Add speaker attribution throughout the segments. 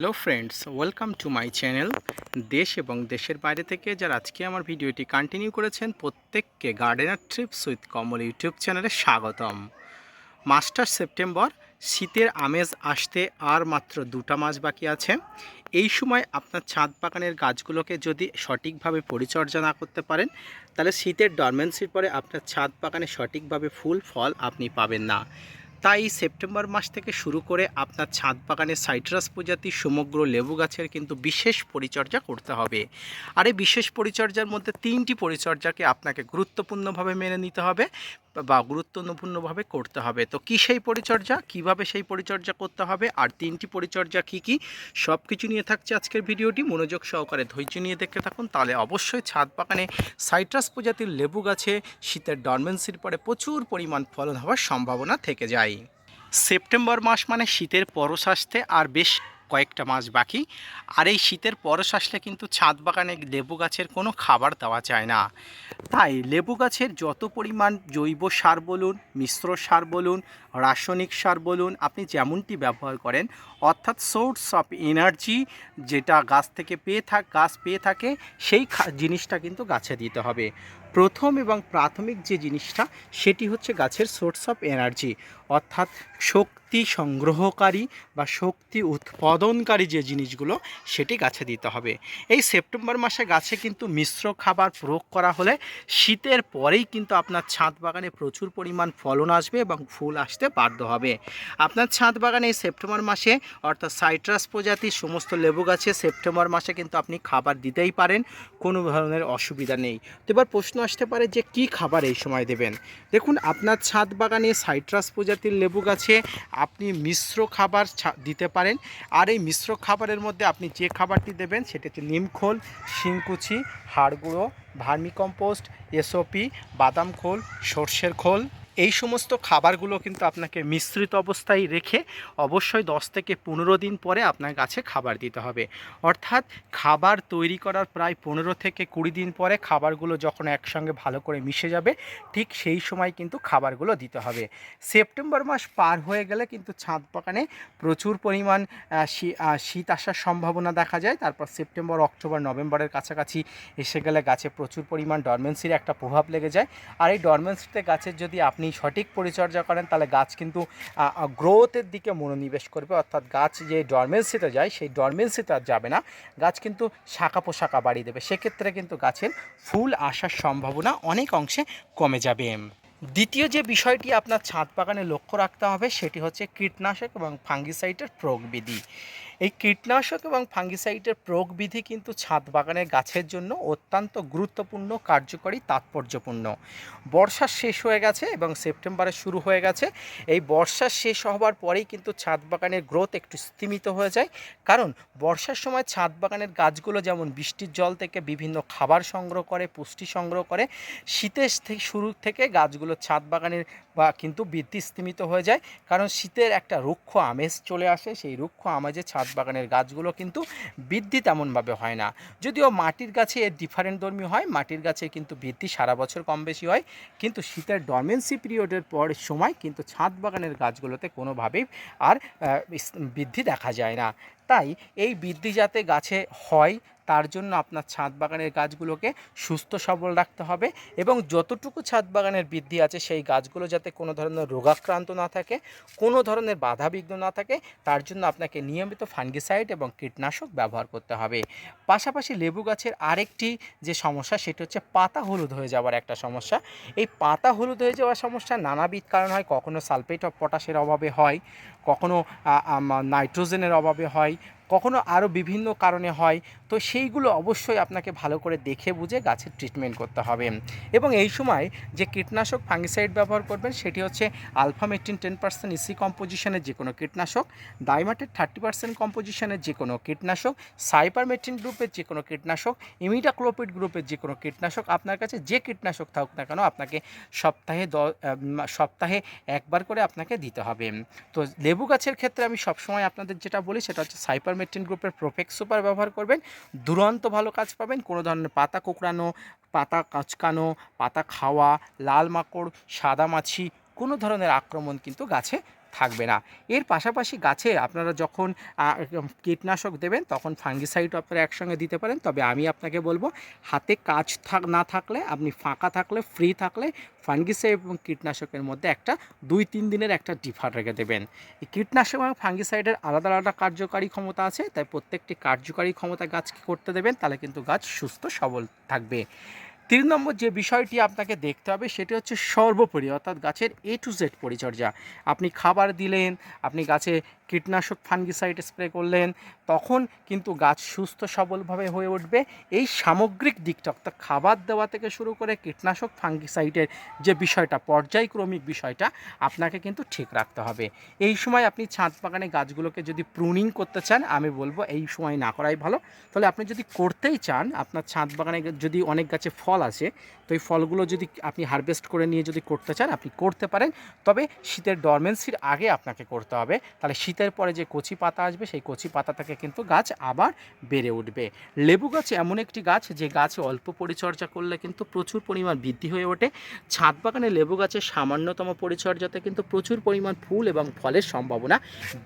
Speaker 1: Hello friends, welcome to my channel. দেশ এবং দেশের বাইরে থেকে যারা আজকে আমার ভিডিওটি কন্টিনিউ করেছেন প্রত্যেককে gardener TRIPS with Kamal YouTube চ্যানেলে স্বাগতম। মাস্টার সেপ্টেম্বর, শীতের আমেজ আসতে আর মাত্র 2টা মাস বাকি আছে। এই সময় আপনার ছাদ বাগানের গাছগুলোকে যদি সঠিকভাবে পরিচর্যা না করতে পারেন, তাহলে শীতের ডরমেন্সির পরে আপনার ছাদ বাগানে সঠিকভাবে ফুল ফল আপনি পাবেন না। তাই সেপ্টেম্বর মাস থেকে শুরু করে আপনার ছাদ বাগানে সাইট্রাস প্রজাতির সমগ্র লেবু গাছের কিন্তু বিশেষ পরিচর্যা করতে হবে। আর এই বিশেষ পরিচর্যার মধ্যে 3টি পরিচর্যাকে আপনাকে গুরুত্বপূর্ণভাবে মেনে নিতে হবে বা গুরুত্বপূর্ণভাবে করতে হবে। তো কী সেই পরিচর্যা, কিভাবে সেই পরিচর্যা করতে হবে, আর 3টি পরিচর্যা কি কি, সব কিছু নিয়ে থাকছে আজকের ভিডিওটি। মনোযোগ সহকারে ধৈর্য নিয়ে দেখতে থাকুন, তাহলে অবশ্যই ছাদ বাগানে সাইট্রাস প্রজাতির লেবু গাছে শীতের ডরমেন্সির পরে প্রচুর পরিমাণ ফলন হওয়ার সম্ভাবনা থেকে যায়। সেপ্টেম্বর মাস মানে শীতের পরশ আসতে আর বেশ কয়েকটা মাস বাকি। আর এই শীতের পরশ আসলে কিন্তু ছাদ বাগানে লেবু গাছের কোনো খাবার দেওয়া যায় না। তাই লেবু গাছের যত পরিমাণ জৈব সার বলুন, মিশ্র সার বলুন, রাসায়নিক সার বলুন, আপনি যেমনটি ব্যবহার করেন, অর্থাৎ সোর্স অফ এনার্জি যেটা গাছ থেকে গাছ পেয়ে থাকে, সেই জিনিসটা কিন্তু গাছে দিতে হবে। প্রথম এবং প্রাথমিক যে জিনিসটা, সেটি হচ্ছে গাছের সোর্স অফ এনার্জি, অর্থাৎ শক্তি সংগ্রহকারী বা শক্তি উৎপাদনকারী যে জিনিসগুলো, সেটি গাছে দিতে হবে। এই সেপ্টেম্বর মাসে গাছে কিন্তু মিশ্র খাবার প্রয়োগ করা হলে শীতের পরেই কিন্তু আপনার ছাদ বাগানে প্রচুর পরিমাণ ফলন আসবে এবং ফুল আসতে বাধ্য হবে। আপনার ছাদ বাগানে এই সেপ্টেম্বর মাসে, অর্থাৎ সাইট্রাস প্রজাতির সমস্ত লেবু গাছে সেপ্টেম্বর মাসে কিন্তু আপনি খাবার দিতেই পারেন, কোনো ধরনের অসুবিধা নেই। তো এবার প্রশ্ন আসতে পারে যে কি খাবার এই সময় দেবেন। দেখুন, আপনার ছাদ বাগানে সাইট্রাস প্রজাতির লেবু গাছে আপনি মিশ্র খাবার দিতে পারেন। আর এই মিশ্র খাবারের মধ্যে আপনি যে খাবারটি দেবেন সেটি হচ্ছে নিমখোল, শিংকুচি, হাড় গুঁড়ো, ভার্মিকম্পোস্ট, এসওপি, বাদাম খোল, সর্ষের খোল, এই সমস্ত খাবারগুলো কিন্তু আপনাকে মিশ্রিত অবস্থায় রেখে অবশ্যই 10 থেকে 15 দিন পরে আপনার গাছে খাবার দিতে হবে। অর্থাৎ খাবার তৈরি করার প্রায় 15 থেকে 20 দিন পরে খাবারগুলো যখন একসঙ্গে ভালো করে মিশে যাবে, ঠিক সেই সময় কিন্তু খাবারগুলো দিতে হবে। সেপ্টেম্বর মাস পার হয়ে গেলে কিন্তু ছাদ বাগানে প্রচুর পরিমাণ শীত আসার সম্ভাবনা দেখা যায়। তারপর সেপ্টেম্বর, অক্টোবর, নভেম্বরের কাছাকাছি এসে গেলে গাছে প্রচুর পরিমাণ ডরমেন্সির একটা প্রভাব লেগে যায়। আর এই ডরমেন্সিতে গাছের যদি আপনি সঠিক পরিচর্যা করেন, তাহলে গাছ কিন্তু গ্রোথের দিকে মনোনিবেশ করবে। অর্থাৎ গাছ যে ডরমেন্সিতে যায়, সেই ডরমেন্সিতে আর যাবে না, গাছ কিন্তু শাখা পোশাখা বাড়িয়ে দেবে। সেক্ষেত্রে কিন্তু গাছের ফুল আসার সম্ভাবনা অনেক অংশে কমে যাবে। দ্বিতীয় যে বিষয়টি আপনার ছাদ বাগানে লক্ষ্য রাখতে হবে, সেটি হচ্ছে কীটনাশক এবং ফাঙ্গিসাইডের প্রয়োগবিধি। এই কীটনাশক এবং ফাঙ্গিসাইডের প্রয়োগবিধি কিন্তু ছাদ বাগানের গাছের জন্য অত্যন্ত গুরুত্বপূর্ণ, কার্যকরী, তাৎপর্যপূর্ণ। বর্ষা শেষ হয়ে গেছে এবং সেপ্টেম্বরে শুরু হয়ে গেছে। এই বর্ষা শেষ হওয়ার পরেই কিন্তু ছাদ বাগানের গ্রোথ একটু স্তিমিত হয়ে যায়। কারণ বর্ষার সময় ছাদ বাগানের গাছগুলো যেমন বৃষ্টির জল থেকে বিভিন্ন খাবার সংগ্রহ করে, পুষ্টি সংগ্রহ করে, শীতের শুরু থেকে গাছগুলো ছাদ বাগানের কিন্তু বৃদ্ধি স্তিমিত হয়ে যায়। কারণ শীতের একটা রুক্ষ আমেজ চলে আসে, সেই রুক্ষ আমেজে ছাদ বাগানের গাছগুলো কিন্তু বৃদ্ধি তেমনভাবে হয় না। যদিও মাটির গাছে এর ডিফারেন্টধর্মী হয়, মাটির গাছে কিন্তু বৃদ্ধি সারা বছর কম বেশি হয়, কিন্তু শীতের ডরমেন্সি পিরিয়ডের পর সময় কিন্তু ছাদ বাগানের গাছগুলোতে কোনোভাবেই আর বৃদ্ধি দেখা যায় না। তাই এই বৃদ্ধি যাতে গাছে হয়, তার জন্য আপনার ছাদ বাগানের গাছগুলোকে সুস্থ সবল রাখতে হবে এবং যতটুকু ছাদ বাগানের বৃদ্ধি আছে, সেই গাছগুলো যাতে কোনো ধরনের রোগাক্রান্ত না থাকে, কোনো ধরনের বাধাবিঘ্ন না থাকে, তার জন্য আপনাকে নিয়মিত ফাঙ্গিসাইড এবং কীটনাশক ব্যবহার করতে হবে। পাশাপাশি লেবু গাছের আরেকটি যে সমস্যা, সেটি হচ্ছে পাতা হলুদ হয়ে যাওয়ার একটা সমস্যা। এই পাতা হলুদ হয়ে যাওয়ার সমস্যা নানাবিধ কারণ হয়। কখনো সালফেট অফ পটাশের অভাবে হয়, কখনো নাইট্রোজেনের অভাবে হয়, কখনো আরও বিভিন্ন কারণে হয়। তো সেইগুলো অবশ্যই আপনাকে ভালো করে দেখে বুঝে গাছের ট্রিটমেন্ট করতে হবে। এবং এই সময় যে কীটনাশক ফাঙ্গিসাইড ব্যবহার করবেন, সেটি হচ্ছে আলফামেট্রিন 10% ইসি কম্পোজিশনের যে কোনো কীটনাশক, ডাইমাটেড 30% কম্পোজিশনের যে কোনো কীটনাশক, সাইপারমেট্রিন গ্রুপের যে কোনো কীটনাশক, ইমিডাক্লোপিড গ্রুপের যে কোনো কীটনাশক, আপনার কাছে যে কীটনাশক থাকুক না কেন, আপনাকে সপ্তাহে একবার করে আপনাকে দিতে হবে। তো লেবু গাছের ক্ষেত্রে আমি সবসময় আপনাদের যেটা বলি, সেটা হচ্ছে সাইপারমেট্রিন গ্রুপের প্রোফেক্স সুপার ব্যবহার করবেন। দুরন্ত ভালো কাজ পাবেন। কোনো ধরনের পাতা কোঁকড়ানো, পাতা কাঁচকানো, পাতা খাওয়া, লাল মাকড়, সাদা মাছি, কোনো ধরনের আক্রমণ কিন্তু গাছে থাকবে না। এর পাশাপাশি গাছে আপনারা যখন কীটনাশক দেবেন তখন ফাঙ্গিসাইডও আপনারা একসঙ্গে দিতে পারেন, তবে আমি আপনাকে বলবো হাতে কাজ না থাকলে, আপনি ফাঁকা থাকলে, ফ্রি থাকলে ফাঙ্গিসাইড এবং কীটনাশকের মধ্যে একটা 2-3 দিনের একটা ডিফার রেখে দেবেন। এই কীটনাশক এবং ফাঙ্গিসাইডের আলাদা আলাদা কার্যকারী ক্ষমতা আছে, তাই প্রত্যেকটি কার্যকারী ক্ষমতা গাছকে করতে দেবেন, তাহলে কিন্তু গাছ সুস্থ সবল থাকবে। 3 নম্বর যে বিষয়টি আপনাকে দেখতে হবে সেটি হচ্ছে সর্বোপরি, অর্থাৎ গাছের A to Z পরিচর্যা। আপনি খাবার দিলেন, আপনি গাছে কীটনাশক ফাঙ্গিসাইড স্প্রে করলেন, তখন কিন্তু গাছ সুস্থ সবলভাবে হয়ে উঠবে। এই সামগ্রিক দিকটা, অর্থাৎ খাবার দেওয়া থেকে শুরু করে কীটনাশক ফাঙ্গিসাইডের যে বিষয়টা, পর্যায়ক্রমিক বিষয়টা আপনাকে কিন্তু ঠিক রাখতে হবে। এই সময় আপনি ছাদ বাগানে গাছগুলোকে যদি প্রুনিং করতে চান, আমি বলবো এই সময় না করাই ভালো। তাহলে আপনি যদি করতেই চান, আপনার ছাদ বাগানে যদি অনেক গাছে ফল আসে, তো এই ফলগুলো যদি আপনি হারভেস্ট করে নিয়ে যদি করতে চান আপনি করতে পারেন, তবে শীতের ডরমেন্সির আগে আপনাকে করতে হবে। তাহলে শীতের পরে যে কচি পাতা আসবে সেই কচি পাতা থেকে কিন্তু গাছ আবার বেড়ে উঠবে। লেবু গাছ এমন একটি গাছ যে গাছে অল্প পরিচর্যা করলে কিন্তু প্রচুর পরিমাণ বৃদ্ধি হয়ে ওঠে। ছাদ বাগানে লেবু গাছের সামান্যতম পরিচর্যাতে কিন্তু প্রচুর পরিমাণ ফুল এবং ফলের সম্ভাবনা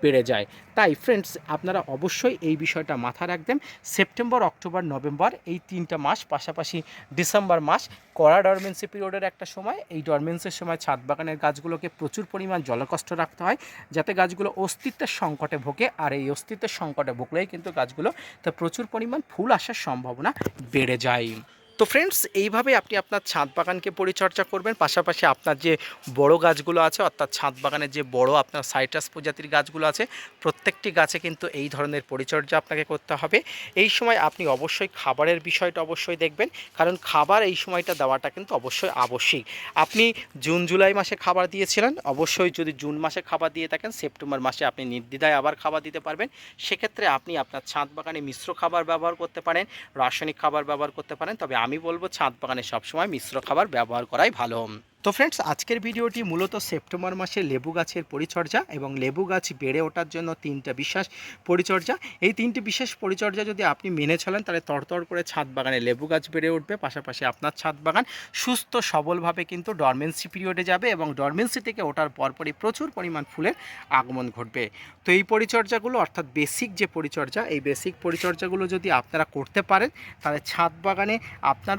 Speaker 1: বেড়ে যায়। তাই ফ্রেন্ডস, আপনারা অবশ্যই এই বিষয়টা মাথায় রাখবেন। সেপ্টেম্বর, অক্টোবর, নভেম্বর এই 3টা মাস, পাশাপাশি ডিসেম্বর মাস কড়া ডরমেন্সি পিরিয়ডের একটা সময়। এই ডরমেন্সির সময় ছাদ বাগানের গাছগুলোকে প্রচুর পরিমাণ জলকষ্ট রাখতে হয়, যাতে গাছগুলো অস্তিত্বের সংকটে ভোগে। আর এই অস্তিত্বের সংকটে ভুগলেই কিন্তু গাছগুলো তো প্রচুর পরিমাণ ফুল আসার সম্ভাবনা বেড়ে যায়। তো ফ্রেন্ডস, এইভাবে আপনি আপনার ছাদ বাগানকে পরিচর্যা করবেন। পাশাপাশি আপনার যে বড় গাছগুলো আছে, অর্থাৎ ছাদ বাগানের যে বড় আপনার সাইট্রাস প্রজাতির গাছগুলো আছে, প্রত্যেকটি গাছে কিন্তু এই ধরনের পরিচর্যা আপনাকে করতে হবে। এই সময় আপনি অবশ্যই খাবারের বিষয়টা অবশ্যই দেখবেন, কারণ খাবার এই সময়টা দেওয়াটা কিন্তু অবশ্যই আবশ্যিক। আপনি জুন জুলাই মাসে খাবার দিয়েছিলেন, অবশ্যই যদি জুন মাসে খাবার দিয়ে থাকেন, সেপ্টেম্বর মাসে আপনি নির্দ্বিধায় আবার খাবার দিতে পারবেন। সেক্ষেত্রে আপনি আপনার ছাদ বাগানে মিশ্র খাবার ব্যবহার করতে পারেন, রাসায়নিক খাবার ব্যবহার করতে পারেন, তবে আমি বলবো ছাদ বাগানে সবসময় মিশ্র খাবার ব্যবহার করাই ভালো। তো ফ্রেন্ডস, আজকের ভিডিওটি মূলত সেপ্টেম্বর মাসে লেবু গাছের পরিচর্যা এবং লেবু গাছ বেড়ে ওঠার জন্য 3টা বিশেষ পরিচর্যা। এই 3টি বিশেষ পরিচর্যা যদি আপনি মেনে চলেন, তাহলে তরতর করে ছাদ বাগানে লেবু গাছ বেড়ে উঠবে। পাশাপাশি আপনার ছাদ বাগান সুস্থ সবলভাবে কিন্তু ডরমেন্সি পিরিয়ডে যাবে এবং ডরমেন্সি থেকে ওঠার পরপরই প্রচুর পরিমাণ ফুলের আগমন ঘটবে। তো এই পরিচর্যাগুলো, অর্থাৎ বেসিক যে পরিচর্যা, এই বেসিক পরিচর্যাগুলো যদি আপনারা করতে পারেন, তাহলে ছাদ বাগানে আপনার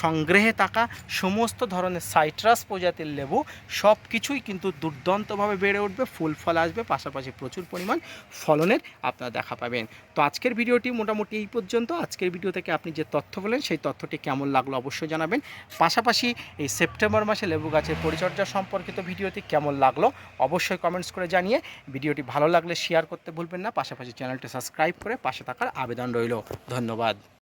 Speaker 1: সংগ্রহে থাকা সমস্ত ধরনের সাইট্রাস প্রজাতির লেবু সব কিছুই কিন্তু দুর্দান্তভাবে বেড়ে উঠবে, ফুল ফল আসবে, পাশাপাশি প্রচুর পরিমাণ ফলনের আপনারা দেখা পাবেন। তো আজকের ভিডিওটি মোটামুটি এই পর্যন্ত। আজকের ভিডিও থেকে আপনি যে তথ্য বলেন সেই তথ্যটি কেমন লাগলো অবশ্যই জানাবেন। পাশাপাশি এই সেপ্টেম্বর মাসে লেবু গাছের পরিচর্যা সম্পর্কিত ভিডিওটি কেমন লাগলো অবশ্যই কমেন্টস করে জানিয়ে, ভিডিওটি ভালো লাগলে শেয়ার করতে ভুলবেন না, পাশাপাশি চ্যানেলটি সাবস্ক্রাইব করে পাশে থাকার আবেদন রইল। ধন্যবাদ।